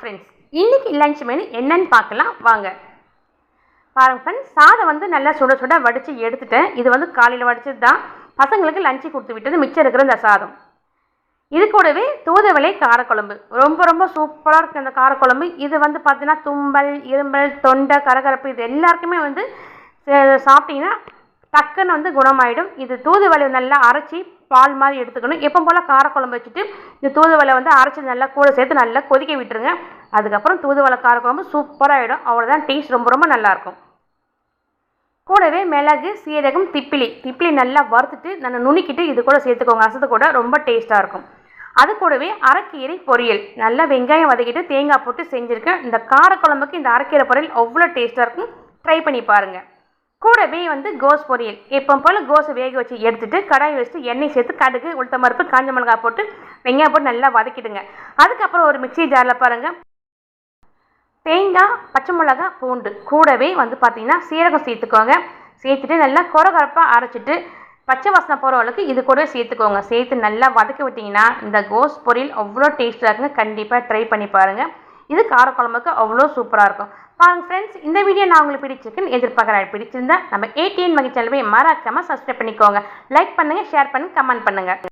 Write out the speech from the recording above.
Friends, இன்னைக்கு lunch menu என்னன்னு பார்க்கலாம் வாங்க. பாருங்க ஃப்ரெண்ட்ஸ், சாதம் வந்து நல்லா சுட சுட வடித்து எடுத்துட்டேன். இது வந்து காலையில் வடிச்சது தான். பசங்களுக்கு லஞ்சு கொடுத்து விட்டது மிச்சம் இருக்கிற இந்த சாதம். இது கூடவே தூதுவளை காரக்குழம்பு, ரொம்ப ரொம்ப சூப்பராக இருக்குது அந்த காரக்குழம்பு. இது வந்து பார்த்தீங்கன்னா தும்பல், இரும்பல், தொண்டை, கரகரப்பு இது எல்லாருக்குமே வந்து சாப்பிட்டீங்கன்னா டக்குன்னு வந்து குணமாயிடும். இது தூதுவளை நல்லா அரைச்சி பால் மாதிரி எடுத்துக்கணும். எப்போ போல் காரக்குழம்பு வச்சுட்டு இந்த தூதுவளை வந்து அரைச்சி நல்லா கூட சேர்த்து நல்லா கொதிக்க விட்டுருங்க. அதுக்கப்புறம் தூதுவளை காரக்குழம்பு சூப்பராகிடும். அவ்வளோதான், டேஸ்ட் ரொம்ப ரொம்ப நல்லாயிருக்கும். கூடவே மிளகு, சீரகம், திப்பிலி நல்லா வறுத்துட்டு நான் நுணுக்கிட்டு இது கூட சேர்த்துக்கோங்க. அசத்து கூட ரொம்ப டேஸ்ட்டாக இருக்கும். அது கூடவே அரைக்கீரை பொரியல், நல்லா வெங்காயம் வதக்கிட்டு தேங்காய் போட்டு செஞ்சுருக்கேன். இந்த காரக்குழம்புக்கு இந்த அரைக்கீரை பொரியல் அவ்வளோ டேஸ்ட்டாக இருக்கும். ட்ரை பண்ணி பாருங்கள். கூடவே வந்து கோஸ் பொரியல், எப்போ போல் கோஸை வேக வச்சு எடுத்துகிட்டு கடாய் வச்சுட்டு எண்ணெய் சேர்த்து கடுகு, உளுத்தம் பருப்பு, காஞ்ச மிளகாய் போட்டு வெங்காயம் போட்டு நல்லா வதக்கிடுங்க. அதுக்கப்புறம் ஒரு மிக்ஸி ஜாரில் பாருங்கள் தேங்காய், பச்சை மிளகாய், பூண்டு, கூடவே வந்து பார்த்திங்கன்னா சீரகம் சேர்த்துக்கோங்க. சேர்த்துட்டு நல்லா கொரகரப்பாக அரைச்சிட்டு பச்சை வாசனை போகிற அளவுக்கு இது கூட சேர்த்துக்கோங்க. சேர்த்து நல்லா வதக்கி விட்டிங்கன்னா இந்த கோஸ் பொரியல் அவ்வளோ டேஸ்ட்டாக இருக்குங்க. கண்டிப்பாக ட்ரை பண்ணி பாருங்கள். இது காரக்குழம்புக்கு அவ்வளோ சூப்பராக இருக்கும். பாருங்கள் ஃப்ரெண்ட்ஸ், இந்த வீடியோ நான் உங்களுக்கு பிடிச்சிருக்குன்னு எதிர்பார்க்குறேன். பிடிச்சிருந்தா நம்ம ATN மகி சேனலை மறக்காமல் சப்ஸ்கிரைப் பண்ணிக்கோங்க. லைக் பண்ணுங்கள், ஷேர் பண்ணுங்கள், கமெண்ட் பண்ணுங்கள்.